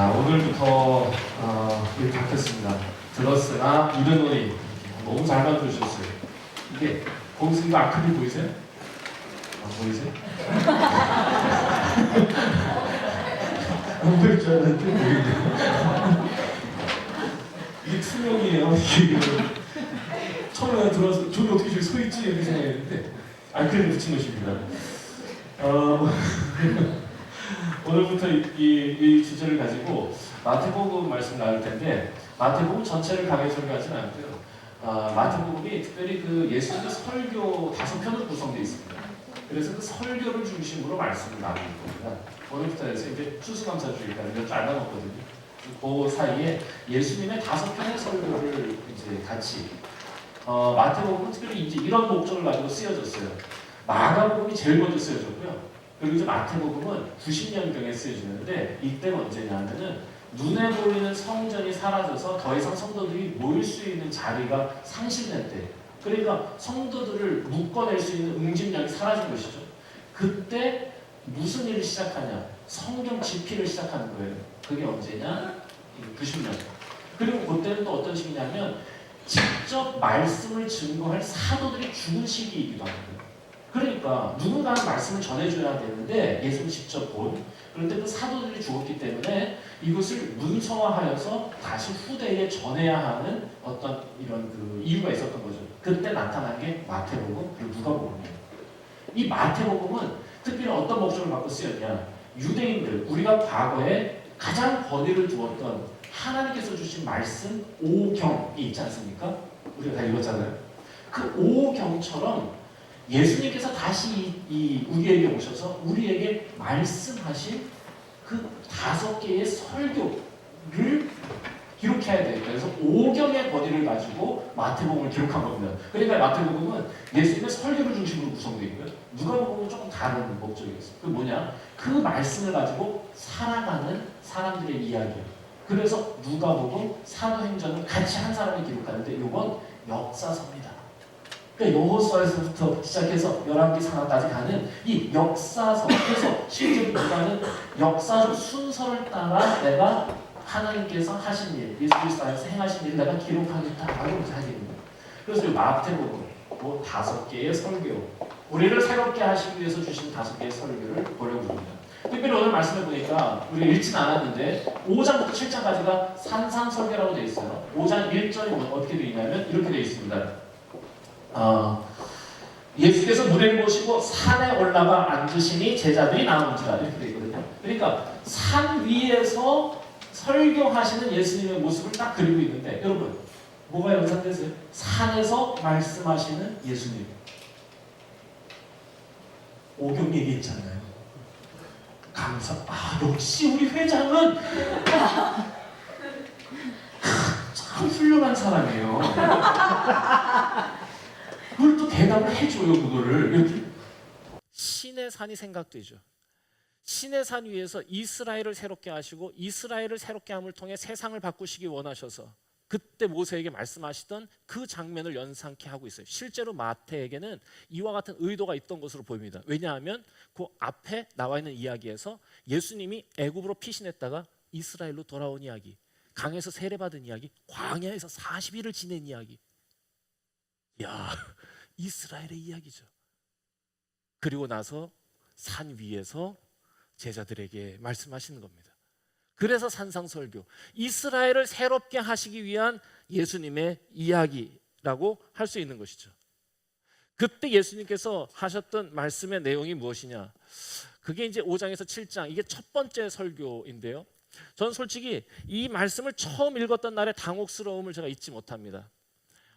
오늘부터 이렇게 바뀌었습니다. 들었으나 이르노니 너무 잘 만들어주셨어요. 이게 거기서 이거 아크릴 보이세요? 보이세요? 안 보일 줄 알았는데 보이네요. 이게 투명이에요. 이게 처음에 들어와서 저기 어떻게 저기 서 있지? 이렇게 생각했는데 아크릴을 붙인 것입니다. 오늘부터 이 주제를 가지고 마태복음 말씀 나눌 텐데 마태복음 전체를 강의 설교하지는 않고요. 마태복음이 특별히 그 예수님의 설교 5편으로 구성되어 있습니다. 그래서 그 설교를 중심으로 말씀을 나눌 겁니다. 오늘부터 해서 이제 추수감사주일까 몇 주 안 남았거든요. 그 사이에 예수님의 5편의 설교를 이제 같이 마태복음은 특별히 이제 이런 목적을 가지고 쓰여졌어요. 마가복음이 제일 먼저 쓰여졌고요. 그리고 이제 마태복음은 90년경에 쓰여지는데 이때는 언제냐면은 눈에 보이는 성전이 사라져서 더 이상 성도들이 모일 수 있는 자리가 상실된 때, 그러니까 성도들을 묶어낼 수 있는 응집력이 사라진 것이죠. 그때 무슨 일을 시작하냐? 성경 집필을 시작하는 거예요. 그게 언제냐? 90년. 그리고 그때는 또 어떤 시기냐면 직접 말씀을 증거할 사도들이 죽은 시기이기도 합니다. 그러니까 누군가는 말씀을 전해줘야 되는데 예수님 직접 본, 그런데 그 사도들이 죽었기 때문에 이것을 문서화하여서 다시 후대에 전해야 하는 어떤 이런 그 이유가 있었던 거죠. 그때 나타난 게 마태복음 그리고 누가복음이에요. 이 마태복음은 특별히 어떤 목적을 갖고 쓰였냐? 유대인들, 우리가 과거에 가장 권위를 두었던 하나님께서 주신 말씀 오경이 있지 않습니까? 우리가 다 읽었잖아요. 그 오경처럼 예수님께서 다시 우리에게 오셔서 우리에게 말씀하신 그 5개의 설교를 기록해야 돼요. 그래서 오경의 권위를 가지고 마태복음을 기록한 겁니다. 그러니까 마태복음은 예수님의 설교를 중심으로 구성되어 있고요. 누가복음은 조금 다른 목적이 있어요. 그 뭐냐? 그 말씀을 가지고 살아가는 사람들의 이야기예요. 그래서 누가복음, 사도행전을 같이 한 사람이 기록하는데 이건 역사서입니다. 그러니까 여호수아에서부터 시작해서 열왕기상하까지 가는 이 역사서, 그래서 실제로 누가는 역사적 순서를 따라 내가 하나님께서 하신 일, 예수 그리스도 안에서 행하신 일을 내가 기록하겠다라고 하게 됩니다. 그래서 이 마태복음, 5개의 설교, 우리를 새롭게 하시기 위해서 주신 5개의 설교를 보려고 합니다. 특별히 오늘 말씀을 보니까 우리 읽지는 않았는데 5장부터 7장까지가 산상설교라고 되어 있어요. 5장 1절이 어떻게 되어 있냐면 이렇게 되어 있습니다. 예수께서 무리를 모시고 산에 올라가 앉으시니 제자들이 나오는지라 이렇게 되어 있거든요. 그러니까 산 위에서 설교하시는 예수님의 모습을 딱 그리고 있는데 여러분 뭐가 연상되세요? 산에서 말씀하시는 예수님. 오경 얘기했잖아요. 역시 우리 회장은 참 훌륭한 사람이에요. 그걸 또 대답을 해줘요. 그거를 이렇게. 신의 산이 생각되죠. 신의 산 위에서 이스라엘을 새롭게 하시고 이스라엘을 새롭게 함을 통해 세상을 바꾸시기 원하셔서 그때 모세에게 말씀하시던 그 장면을 연상케 하고 있어요. 실제로 마태에게는 이와 같은 의도가 있던 것으로 보입니다. 왜냐하면 그 앞에 나와 있는 이야기에서 예수님이 애굽으로 피신했다가 이스라엘로 돌아온 이야기, 강에서 세례받은 이야기, 광야에서 40일을 지낸 이야기. 이야, 이스라엘의 이야기죠. 그리고 나서 산 위에서 제자들에게 말씀하시는 겁니다. 그래서 산상설교, 이스라엘을 새롭게 하시기 위한 예수님의 이야기라고 할 수 있는 것이죠. 그때 예수님께서 하셨던 말씀의 내용이 무엇이냐? 그게 이제 5장에서 7장, 이게 첫 번째 설교인데요. 전 솔직히 이 말씀을 처음 읽었던 날의 당혹스러움을 제가 잊지 못합니다.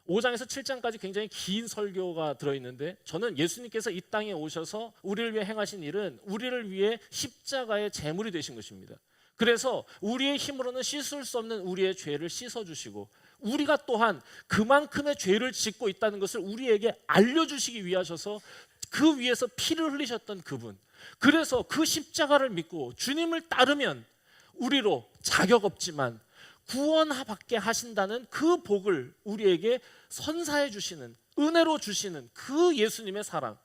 5장에서 7장까지 굉장히 긴 설교가 들어있는데 저는 예수님께서 이 땅에 오셔서 우리를 위해 행하신 일은 우리를 위해 십자가의 제물이 되신 것입니다. 그래서 우리의 힘으로는 씻을 수 없는 우리의 죄를 씻어주시고 우리가 또한 그만큼의 죄를 짓고 있다는 것을 우리에게 알려주시기 위하셔서 그 위에서 피를 흘리셨던 그분, 그래서 그 십자가를 믿고 주님을 따르면 우리로 자격 없지만 구원받게 하신다는 그 복을 우리에게 선사해 주시는, 은혜로 주시는 그 예수님의 사랑,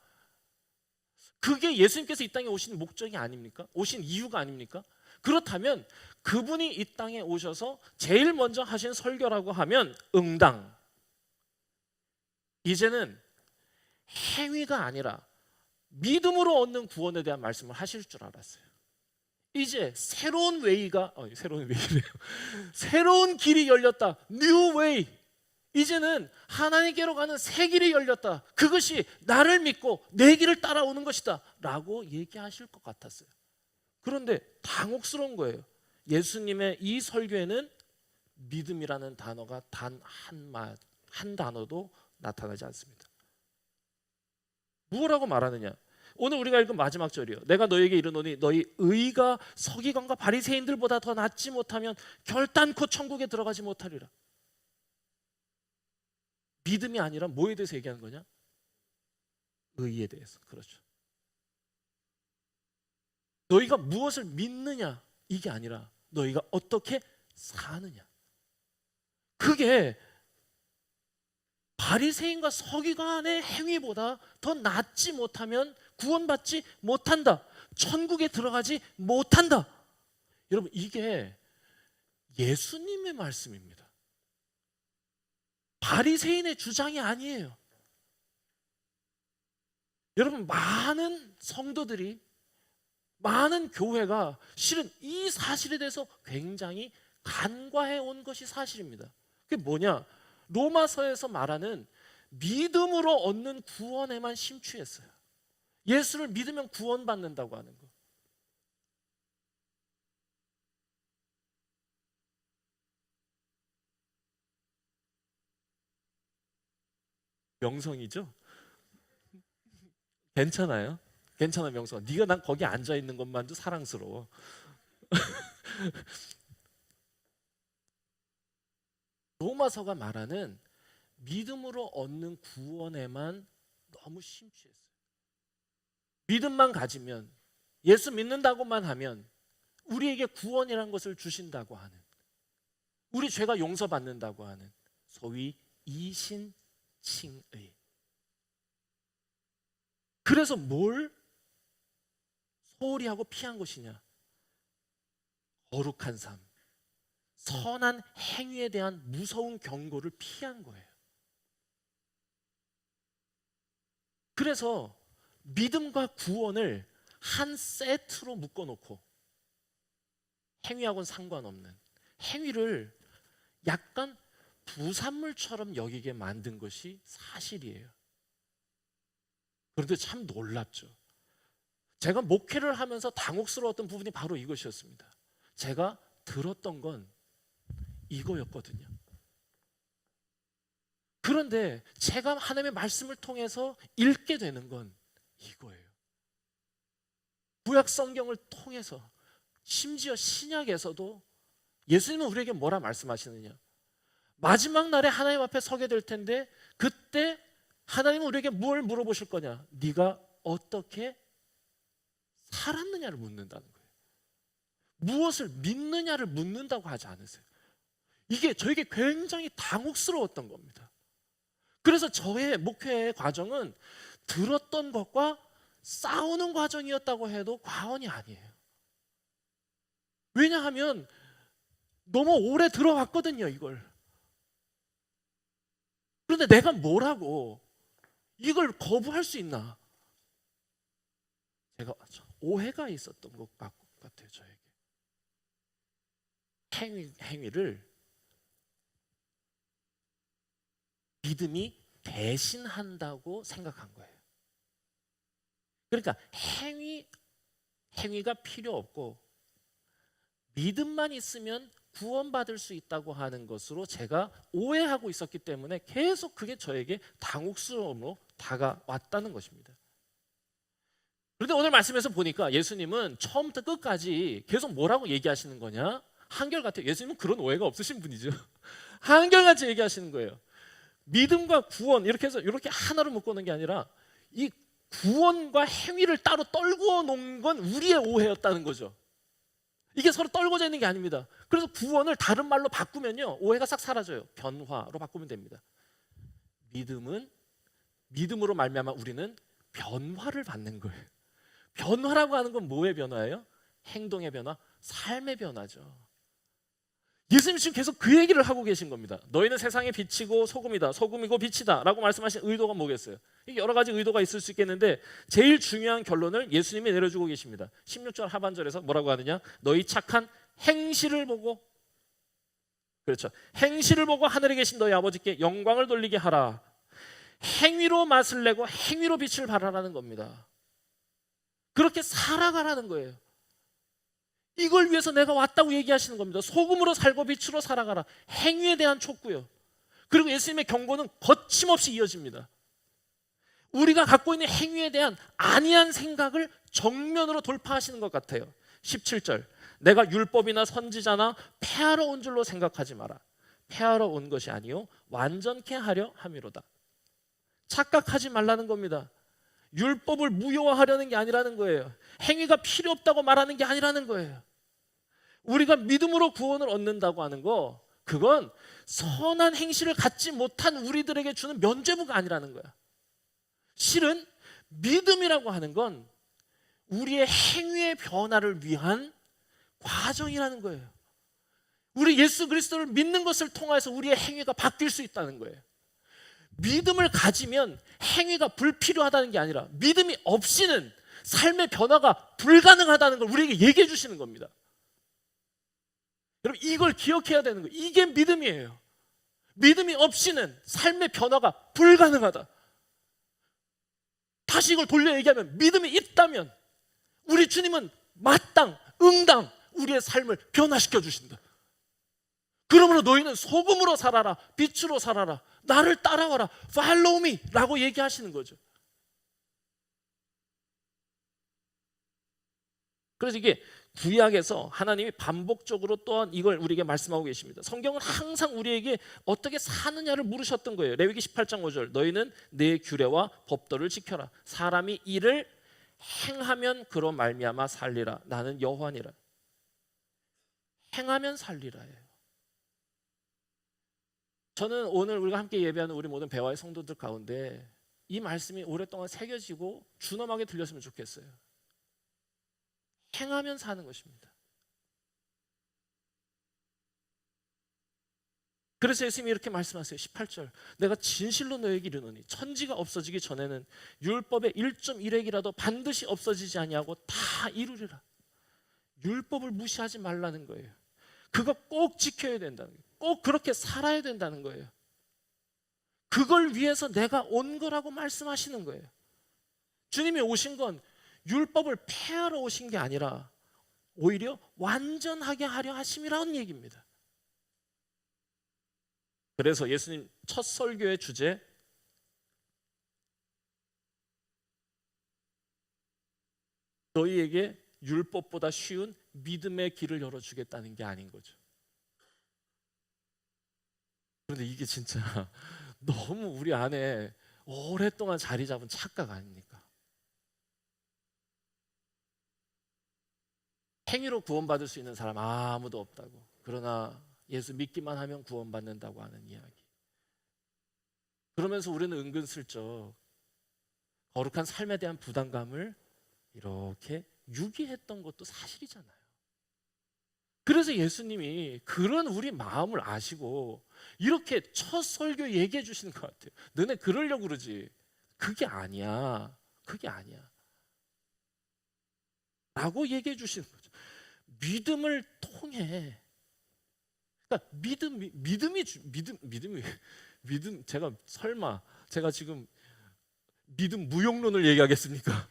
그게 예수님께서 이 땅에 오신 목적이 아닙니까? 오신 이유가 아닙니까? 그렇다면 그분이 이 땅에 오셔서 제일 먼저 하신 설교라고 하면 응당. 이제는 행위가 아니라 믿음으로 얻는 구원에 대한 말씀을 하실 줄 알았어요. 이제 새로운 웨이가 새로운 웨이래요. 새로운 길이 열렸다. New way. 이제는 하나님께로 가는 새 길이 열렸다. 그것이 나를 믿고 내 길을 따라오는 것이다 라고 얘기하실 것 같았어요. 그런데 당혹스러운 거예요. 예수님의 이 설교에는 믿음이라는 단어가 단 한 단어도 나타나지 않습니다. 무엇라고 말하느냐? 오늘 우리가 읽은 마지막 절이요. 내가 너에게 이르노니 너희 의가 서기관과 바리새인들보다 더 낫지 못하면 결단코 천국에 들어가지 못하리라. 믿음이 아니라 뭐에 대해서 얘기하는 거냐? 의에 대해서. 그렇죠. 너희가 무엇을 믿느냐 이게 아니라 너희가 어떻게 사느냐. 그게 바리새인과 서기관의 행위보다 더 낫지 못하면 구원받지 못한다. 천국에 들어가지 못한다. 여러분, 이게 예수님의 말씀입니다. 바리새인의 주장이 아니에요. 여러분, 많은 성도들이, 많은 교회가 실은 이 사실에 대해서 굉장히 간과해 온 것이 사실입니다. 그게 뭐냐? 로마서에서 말하는 믿음으로 얻는 구원에만 심취했어요. 예수를 믿으면 구원받는다고 하는 거. 명성이죠? 괜찮아요? 괜찮아, 명성. 네가 난 거기 앉아 있는 것만도 사랑스러워. 로마서가 말하는 믿음으로 얻는 구원에만 너무 심취했어요. 믿음만 가지면, 예수 믿는다고만 하면 우리에게 구원이라는 것을 주신다고 하는, 우리 죄가 용서받는다고 하는 소위 이신칭의. 그래서 뭘 소홀히 하고 피한 것이냐? 거룩한 삶, 선한 행위에 대한 무서운 경고를 피한 거예요. 그래서 믿음과 구원을 한 세트로 묶어놓고 행위하고는 상관없는 행위를 약간 부산물처럼 여기게 만든 것이 사실이에요. 그런데 참 놀랍죠. 제가 목회를 하면서 당혹스러웠던 부분이 바로 이것이었습니다. 제가 들었던 건 이거였거든요. 그런데 제가 하나님의 말씀을 통해서 읽게 되는 건 이거예요. 구약 성경을 통해서, 심지어 신약에서도 예수님은 우리에게 뭐라 말씀하시느냐? 마지막 날에 하나님 앞에 서게 될 텐데 그때 하나님은 우리에게 뭘 물어보실 거냐? 네가 어떻게 살았느냐를 묻는다는 거예요. 무엇을 믿느냐를 묻는다고 하지 않으세요. 이게 저에게 굉장히 당혹스러웠던 겁니다. 그래서 저의 목회의 과정은 들었던 것과 싸우는 과정이었다고 해도 과언이 아니에요. 왜냐하면 너무 오래 들어왔거든요, 이걸. 그런데 내가 뭐라고 이걸 거부할 수 있나? 제가 오해가 있었던 것 같아요, 저에게. 행위를 믿음이 대신한다고 생각한 거예요. 그러니까 행위가 필요 없고 믿음만 있으면 구원받을 수 있다고 하는 것으로 제가 오해하고 있었기 때문에 계속 그게 저에게 당혹스러움으로 다가왔다는 것입니다. 그런데 오늘 말씀에서 보니까 예수님은 처음부터 끝까지 계속 뭐라고 얘기하시는 거냐? 한결같아요. 예수님은 그런 오해가 없으신 분이죠. 한결같이 얘기하시는 거예요. 믿음과 구원 이렇게 해서 이렇게 하나로 묶어놓은 게 아니라 이 구원과 행위를 따로 떨구어 놓은 건 우리의 오해였다는 거죠. 이게 서로 떨궈져 있는 게 아닙니다. 그래서 구원을 다른 말로 바꾸면요, 오해가 싹 사라져요. 변화로 바꾸면 됩니다. 믿음으로 말미암아 우리는 변화를 받는 거예요. 변화라고 하는 건 뭐의 변화예요? 행동의 변화, 삶의 변화죠. 예수님 지금 계속 그 얘기를 하고 계신 겁니다. 너희는 세상의 빛이고 소금이다. 소금이고 빛이다 라고 말씀하신 의도가 뭐겠어요? 여러 가지 의도가 있을 수 있겠는데 제일 중요한 결론을 예수님이 내려주고 계십니다. 16절 하반절에서 뭐라고 하느냐? 너희 착한 행실을 보고, 그렇죠, 행실을 보고 하늘에 계신 너희 아버지께 영광을 돌리게 하라. 행위로 맛을 내고 행위로 빛을 발하라는 겁니다. 그렇게 살아가라는 거예요. 이걸 위해서 내가 왔다고 얘기하시는 겁니다. 소금으로 살고 빛으로 살아가라. 행위에 대한 촉구요. 그리고 예수님의 경고는 거침없이 이어집니다. 우리가 갖고 있는 행위에 대한 안이한 생각을 정면으로 돌파하시는 것 같아요. 17절, 내가 율법이나 선지자나 폐하러 온 줄로 생각하지 마라. 폐하러 온 것이 아니요 완전케 하려 함이로다. 착각하지 말라는 겁니다. 율법을 무효화하려는 게 아니라는 거예요. 행위가 필요 없다고 말하는 게 아니라는 거예요. 우리가 믿음으로 구원을 얻는다고 하는 거, 그건 선한 행실을 갖지 못한 우리들에게 주는 면죄부가 아니라는 거야. 실은 믿음이라고 하는 건 우리의 행위의 변화를 위한 과정이라는 거예요. 우리 예수 그리스도를 믿는 것을 통해서 우리의 행위가 바뀔 수 있다는 거예요. 믿음을 가지면 행위가 불필요하다는 게 아니라 믿음이 없이는 삶의 변화가 불가능하다는 걸 우리에게 얘기해 주시는 겁니다. 여러분, 이걸 기억해야 되는 거예요. 이게 믿음이에요. 믿음이 없이는 삶의 변화가 불가능하다. 다시 이걸 돌려 얘기하면, 믿음이 있다면 우리 주님은 마땅, 응당 우리의 삶을 변화시켜 주신다. 그러므로 너희는 소금으로 살아라, 빛으로 살아라, 나를 따라와라, follow me 라고 얘기하시는 거죠. 그래서 이게 구약에서 하나님이 반복적으로 또한 이걸 우리에게 말씀하고 계십니다. 성경은 항상 우리에게 어떻게 사느냐를 물으셨던 거예요. 레위기 18장 5절, 너희는 내 규례와 법도를 지켜라. 사람이 이를 행하면 그로 말미암아 살리라. 나는 여호와니라. 행하면 살리라예요. 저는 오늘 우리가 함께 예배하는 우리 모든 배화의 성도들 가운데 이 말씀이 오랫동안 새겨지고 준엄하게 들렸으면 좋겠어요. 행하면 사는 것입니다. 그래서 예수님이 이렇게 말씀하세요. 18절, 내가 진실로 너에게 이르노니 천지가 없어지기 전에는 율법의 1.1획이라도 반드시 없어지지 아니하고 다 이루리라. 율법을 무시하지 말라는 거예요. 그거 꼭 지켜야 된다는 거예요. 꼭 그렇게 살아야 된다는 거예요. 그걸 위해서 내가 온 거라고 말씀하시는 거예요. 주님이 오신 건 율법을 폐하러 오신 게 아니라 오히려 완전하게 하려 하심이라는 얘기입니다. 그래서 예수님 첫 설교의 주제, 너희에게 율법보다 쉬운 믿음의 길을 열어주겠다는 게 아닌 거죠. 그런데 이게 진짜 너무 우리 안에 오랫동안 자리 잡은 착각 아닙니까? 행위로 구원받을 수 있는 사람 아무도 없다고. 그러나 예수 믿기만 하면 구원받는다고 하는 이야기. 그러면서 우리는 은근슬쩍 거룩한 삶에 대한 부담감을 이렇게 유기했던 것도 사실이잖아요. 그래서 예수님이 그런 우리 마음을 아시고 이렇게 첫 설교 얘기해 주시는 것 같아요. 너네 그러려고 그러지. 그게 아니야. 그게 아니야. 라고 얘기해 주시는 거죠. 믿음을 통해, 그러니까 믿음, 제가 설마 제가 지금 믿음 무용론을 얘기하겠습니까?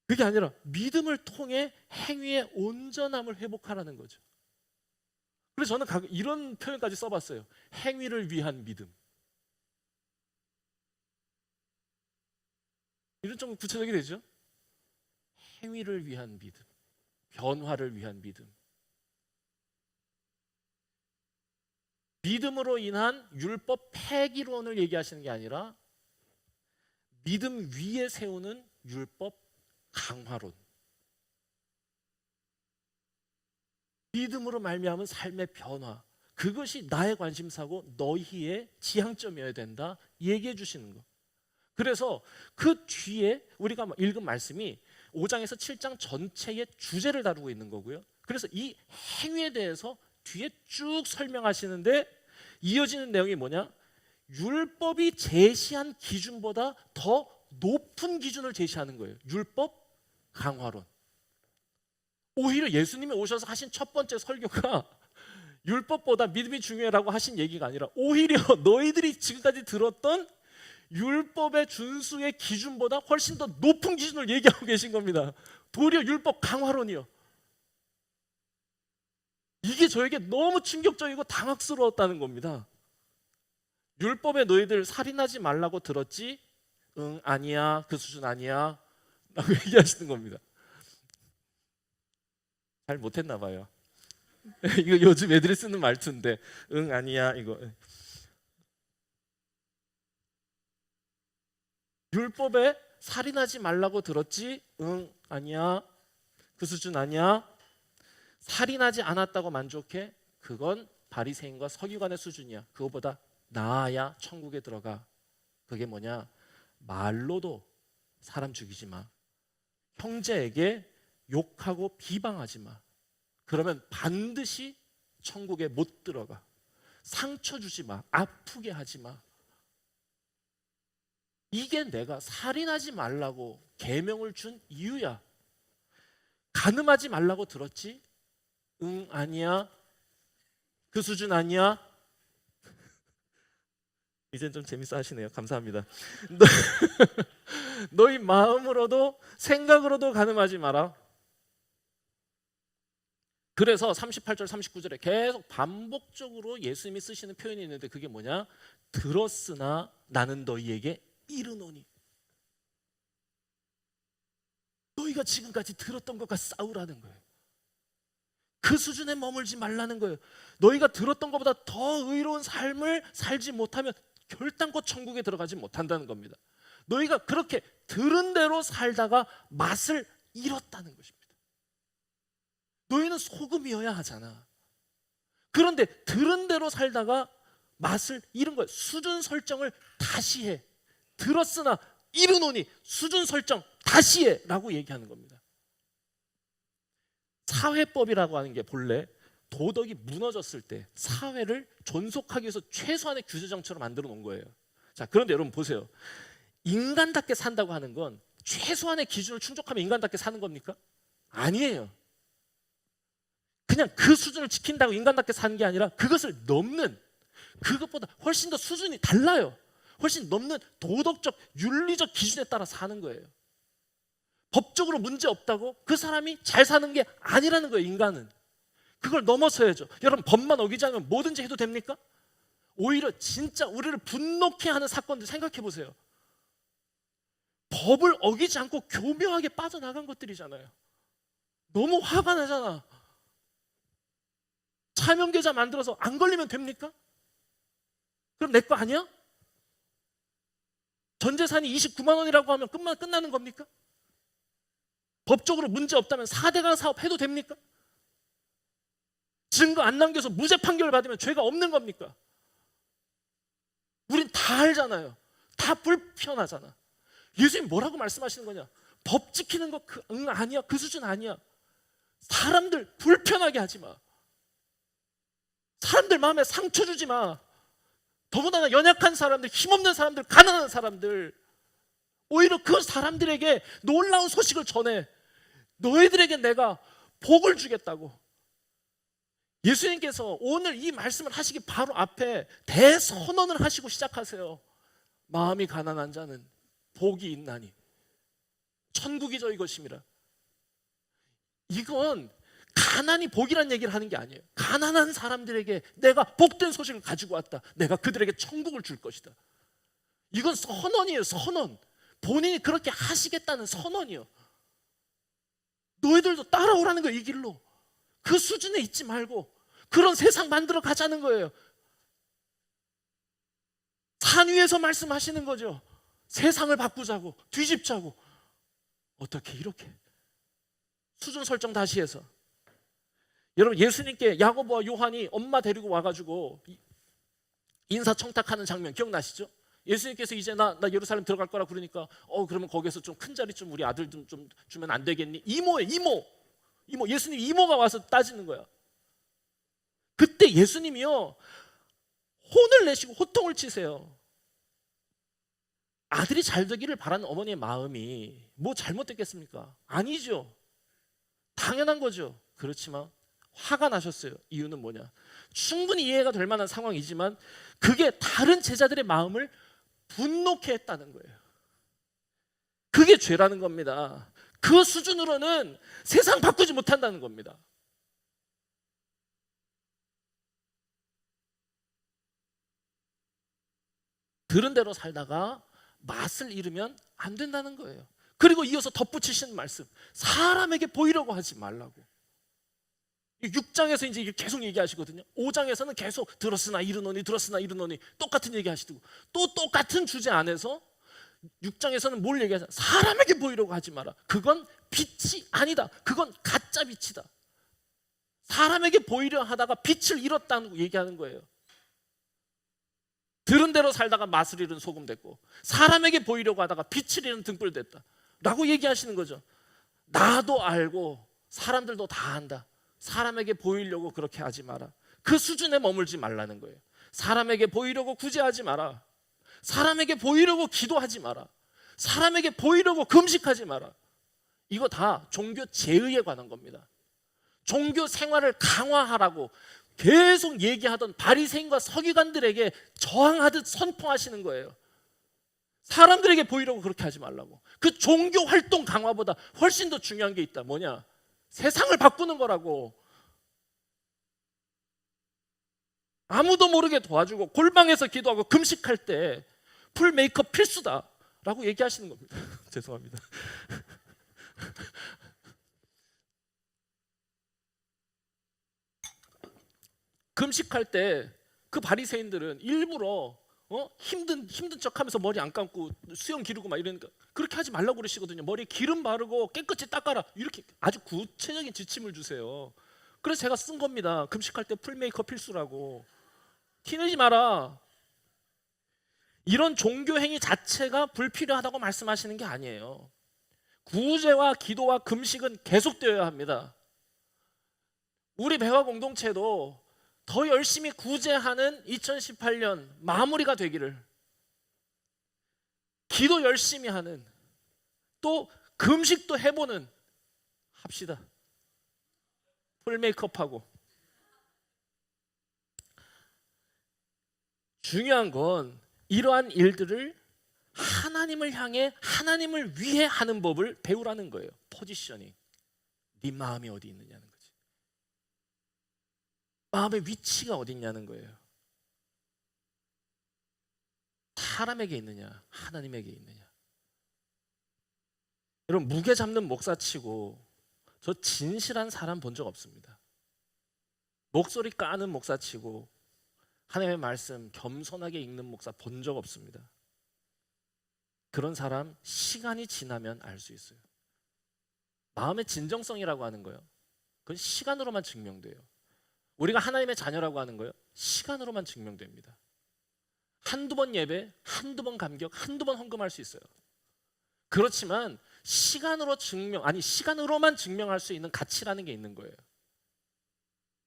그게 아니라 믿음을 통해 행위의 온전함을 회복하라는 거죠. 그래서 저는 이런 표현까지 써봤어요. 행위를 위한 믿음. 이런 좀 구체적이 되죠? 행위를 위한 믿음, 변화를 위한 믿음. 믿음으로 인한 율법 폐기론을 얘기하시는 게 아니라 믿음 위에 세우는 율법 강화론. 믿음으로 말미암은 삶의 변화. 그것이 나의 관심사고 너희의 지향점이어야 된다 얘기해 주시는 거. 그래서 그 뒤에 우리가 읽은 말씀이 5장에서 7장 전체의 주제를 다루고 있는 거고요. 그래서 이 행위에 대해서 뒤에 쭉 설명하시는데 이어지는 내용이 뭐냐? 율법이 제시한 기준보다 더 높은 기준을 제시하는 거예요. 율법 강화론. 오히려 예수님이 오셔서 하신 첫 번째 설교가 율법보다 믿음이 중요하라고 하신 얘기가 아니라 오히려 너희들이 지금까지 들었던 율법의 준수의 기준보다 훨씬 더 높은 기준을 얘기하고 계신 겁니다. 도리어 율법 강화론이요. 이게 저에게 너무 충격적이고 당황스러웠다는 겁니다. 율법에 너희들 살인하지 말라고 들었지? 응, 아니야. 그 수준 아니야. 라고 얘기하시는 겁니다. 잘 못했나 봐요. 이거 요즘 애들이 쓰는 말투인데 응, 아니야. 이거 율법에 살인하지 말라고 들었지? 응, 아니야. 그 수준 아니야. 살인하지 않았다고 만족해? 그건 바리새인과 서기관의 수준이야. 그거보다 나아야 천국에 들어가. 그게 뭐냐? 말로도 사람 죽이지 마. 형제에게 욕하고 비방하지 마. 그러면 반드시 천국에 못 들어가. 상처 주지 마. 아프게 하지 마. 이게 내가 살인하지 말라고 계명을 준 이유야. 간음하지 말라고 들었지? 응, 아니야. 그 수준 아니야. 이젠 좀 재밌어 하시네요. 감사합니다. 너희 마음으로도 생각으로도 간음하지 마라. 그래서 38절 39절에 계속 반복적으로 예수님이 쓰시는 표현이 있는데 그게 뭐냐? 들었으나 나는 너희에게 이르노니. 너희가 지금까지 들었던 것과 싸우라는 거예요. 그 수준에 머물지 말라는 거예요. 너희가 들었던 것보다 더 의로운 삶을 살지 못하면 결단코 천국에 들어가지 못한다는 겁니다. 너희가 그렇게 들은 대로 살다가 맛을 잃었다는 것입니다. 너희는 소금이어야 하잖아. 그런데 들은 대로 살다가 맛을 잃은 거예요. 수준 설정을 다시 해. 들었으나 이르노니 수준 설정 다시 해 라고 얘기하는 겁니다. 사회법이라고 하는 게 본래 도덕이 무너졌을 때 사회를 존속하기 위해서 최소한의 규제 정책으로 만들어 놓은 거예요. 자, 그런데 여러분 보세요. 인간답게 산다고 하는 건 최소한의 기준을 충족하면 인간답게 사는 겁니까? 아니에요. 그냥 그 수준을 지킨다고 인간답게 사는 게 아니라 그것을 넘는, 그것보다 훨씬 더 수준이 달라요. 훨씬 넘는 도덕적, 윤리적 기준에 따라 사는 거예요. 법적으로 문제 없다고 그 사람이 잘 사는 게 아니라는 거예요. 인간은 그걸 넘어서야죠. 여러분, 법만 어기지 않으면 뭐든지 해도 됩니까? 오히려 진짜 우리를 분노케 하는 사건들 생각해 보세요. 법을 어기지 않고 교묘하게 빠져나간 것들이잖아요. 너무 화가 나잖아. 차명계좌 만들어서 안 걸리면 됩니까? 그럼 내 거 아니야? 전 재산이 29만 원이라고 하면 끝나는 겁니까? 법적으로 문제 없다면 4대강 사업 해도 됩니까? 증거 안 남겨서 무죄 판결을 받으면 죄가 없는 겁니까? 우린 다 알잖아요. 다 불편하잖아. 예수님 뭐라고 말씀하시는 거냐? 법 지키는 거 아니야. 그 수준 아니야. 사람들 불편하게 하지 마. 사람들 마음에 상처 주지 마. 더군다나 연약한 사람들, 힘없는 사람들, 가난한 사람들, 오히려 그 사람들에게 놀라운 소식을 전해. 너희들에게 내가 복을 주겠다고. 예수님께서 오늘 이 말씀을 하시기 바로 앞에 대선언을 하시고 시작하세요. 마음이 가난한 자는 복이 있나니 천국이 저희 것임이라. 이건 가난이 복이란 얘기를 하는 게 아니에요. 가난한 사람들에게 내가 복된 소식을 가지고 왔다. 내가 그들에게 천국을 줄 것이다. 이건 선언이에요. 선언. 본인이 그렇게 하시겠다는 선언이요. 너희들도 따라오라는 거예요. 이 길로. 그 수준에 있지 말고 그런 세상 만들어 가자는 거예요. 산 위에서 말씀하시는 거죠. 세상을 바꾸자고, 뒤집자고. 어떻게 이렇게 수준 설정 다시 해서. 여러분, 예수님께 야고보와 요한이 엄마 데리고 와가지고 인사청탁하는 장면 기억나시죠? 예수님께서 이제 나 예루살렘 들어갈 거라 그러니까 그러면 거기서 좀 큰 자리 좀 우리 아들 좀 주면 안 되겠니? 이모 예수님 이모가 와서 따지는 거야. 그때 예수님이요 혼을 내시고 호통을 치세요. 아들이 잘 되기를 바라는 어머니의 마음이 뭐 잘못됐겠습니까? 아니죠. 당연한 거죠. 그렇지만 화가 나셨어요. 이유는 뭐냐? 충분히 이해가 될 만한 상황이지만 그게 다른 제자들의 마음을 분노케 했다는 거예요. 그게 죄라는 겁니다. 그 수준으로는 세상 바꾸지 못한다는 겁니다. 들은 대로 살다가 맛을 잃으면 안 된다는 거예요. 그리고 이어서 덧붙이시는 말씀, 사람에게 보이려고 하지 말라고. 6장에서 이제 계속 얘기하시거든요. 5장에서는 계속 들었으나 이르노니 똑같은 얘기 하시고, 또 똑같은 주제 안에서 6장에서는 뭘 얘기하잖아요. 사람에게 보이려고 하지 마라. 그건 빛이 아니다. 그건 가짜 빛이다. 사람에게 보이려 하다가 빛을 잃었다는 얘기하는 거예요. 들은 대로 살다가 맛을 잃은 소금 됐고, 사람에게 보이려고 하다가 빛을 잃은 등불 됐다 라고 얘기하시는 거죠. 나도 알고 사람들도 다 안다. 사람에게 보이려고 그렇게 하지 마라. 그 수준에 머물지 말라는 거예요. 사람에게 보이려고 구제하지 마라. 사람에게 보이려고 기도하지 마라. 사람에게 보이려고 금식하지 마라. 이거 다 종교 제의에 관한 겁니다. 종교 생활을 강화하라고 계속 얘기하던 바리새인과 서기관들에게 저항하듯 선포하시는 거예요. 사람들에게 보이려고 그렇게 하지 말라고. 그 종교 활동 강화보다 훨씬 더 중요한 게 있다. 뭐냐? 세상을 바꾸는 거라고. 아무도 모르게 도와주고 골방에서 기도하고 금식할 때 풀 메이크업 필수다라고 얘기하시는 겁니다. 죄송합니다. 금식할 때 그 바리새인들은 일부러 힘든 척하면서 머리 안 감고 수염 기르고 막 이러니까 그렇게 하지 말라고 그러시거든요. 머리에 기름 바르고 깨끗이 닦아라. 이렇게 아주 구체적인 지침을 주세요. 그래서 제가 쓴 겁니다. 금식할 때 풀 메이크업 필수라고. 티내지 마라. 이런 종교 행위 자체가 불필요하다고 말씀하시는 게 아니에요. 구제와 기도와 금식은 계속되어야 합니다. 우리 배화 공동체도 더 열심히 구제하는 2018년 마무리가 되기를, 기도 열심히 하는, 또 금식도 해보는 합시다. 풀 메이크업하고. 중요한 건 이러한 일들을 하나님을 향해 하나님을 위해 하는 법을 배우라는 거예요. 포지셔닝. 네 마음이 어디 있느냐는 거지. 마음의 위치가 어디 있냐는 거예요. 사람에게 있느냐, 하나님에게 있느냐. 여러분, 무게 잡는 목사치고 저 진실한 사람 본 적 없습니다. 목소리 까는 목사치고 하나님의 말씀 겸손하게 읽는 목사 본 적 없습니다. 그런 사람 시간이 지나면 알 수 있어요. 마음의 진정성이라고 하는 거예요. 그건 시간으로만 증명돼요. 우리가 하나님의 자녀라고 하는 거예요. 시간으로만 증명됩니다. 한두 번 예배, 한두 번 감격, 한두 번 헌금할 수 있어요. 그렇지만 시간으로만 증명할 수 있는 가치라는 게 있는 거예요.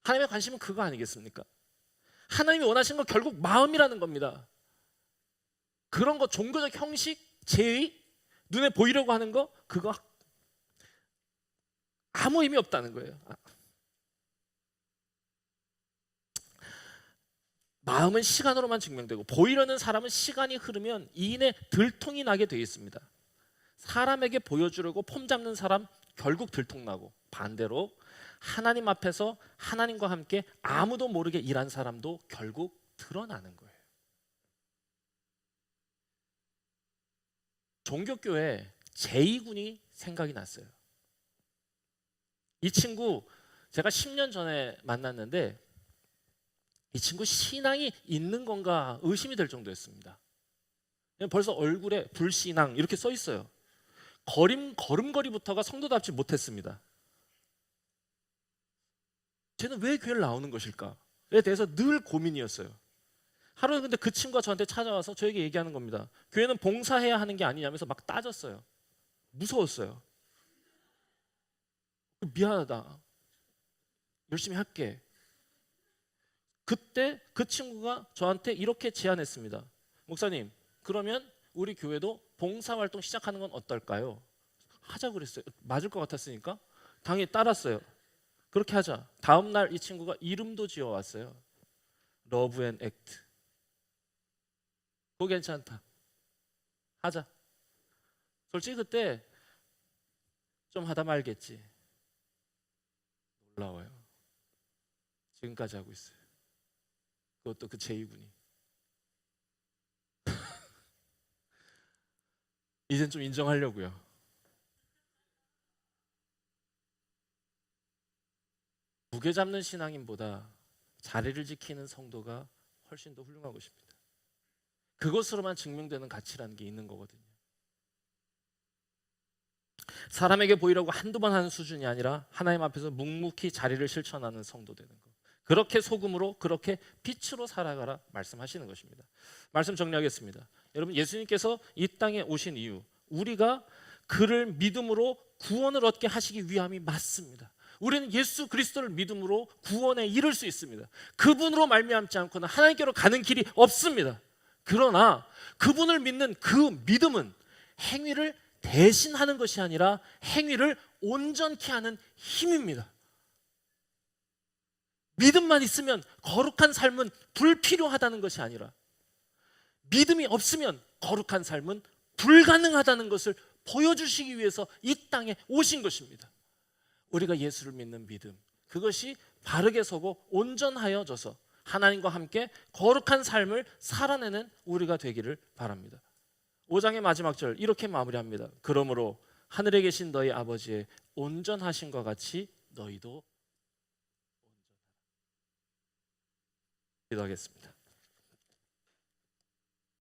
하나님의 관심은 그거 아니겠습니까? 하나님이 원하시는 건 결국 마음이라는 겁니다. 그런 거 종교적 형식, 제의, 눈에 보이려고 하는 거, 그거 아무 의미 없다는 거예요. 마음은 시간으로만 증명되고 보이려는 사람은 시간이 흐르면 이인의 들통이 나게 되어 있습니다. 사람에게 보여주려고 폼 잡는 사람 결국 들통나고, 반대로 하나님 앞에서 하나님과 함께 아무도 모르게 일한 사람도 결국 드러나는 거예요. 종교교회 제2군이 생각이 났어요. 이 친구 제가 10년 전에 만났는데 이 친구 신앙이 있는 건가 의심이 될 정도였습니다. 벌써 얼굴에 불신앙 이렇게 써 있어요. 걸음걸이부터가 성도답지 못했습니다. 쟤는 왜 교회를 나오는 것일까에 대해서 늘 고민이었어요. 하루에 근데 그 친구가 저한테 찾아와서 저에게 얘기하는 겁니다. 교회는 봉사해야 하는 게 아니냐면서 막 따졌어요. 무서웠어요. 미안하다. 열심히 할게. 그때 그 친구가 저한테 이렇게 제안했습니다. 목사님, 그러면 우리 교회도 봉사활동 시작하는 건 어떨까요? 하자 그랬어요. 맞을 것 같았으니까 당연히 따랐어요. 그렇게 하자. 다음 날 이 친구가 이름도 지어왔어요. 러브 앤 액트. 그거 괜찮다. 하자. 솔직히 그때 좀 하다 말겠지. 놀라워요. 지금까지 하고 있어요. 그것도 그 제2군이. 이젠 좀 인정하려고요. 무게 잡는 신앙인보다 자리를 지키는 성도가 훨씬 더 훌륭한 것입니다. 그것으로만 증명되는 가치라는 게 있는 거거든요. 사람에게 보이려고 한두 번 하는 수준이 아니라 하나님 앞에서 묵묵히 자리를 실천하는 성도 되는 것. 그렇게 소금으로, 그렇게 빛으로 살아가라 말씀하시는 것입니다. 말씀 정리하겠습니다. 여러분, 예수님께서 이 땅에 오신 이유, 우리가 그를 믿음으로 구원을 얻게 하시기 위함이 맞습니다. 우리는 예수 그리스도를 믿음으로 구원에 이를 수 있습니다. 그분으로 말미암지 않고는 하나님께로 가는 길이 없습니다. 그러나 그분을 믿는 그 믿음은 행위를 대신하는 것이 아니라 행위를 온전케 하는 힘입니다. 믿음만 있으면 거룩한 삶은 불필요하다는 것이 아니라 믿음이 없으면 거룩한 삶은 불가능하다는 것을 보여주시기 위해서 이 땅에 오신 것입니다. 우리가 예수를 믿는 믿음, 그것이 바르게 서고 온전하여져서 하나님과 함께 거룩한 삶을 살아내는 우리가 되기를 바랍니다. 5장의 마지막 절 이렇게 마무리합니다. 그러므로 하늘에 계신 너희 아버지의 온전하심과 같이 너희도 온전하라. 기도하겠습니다.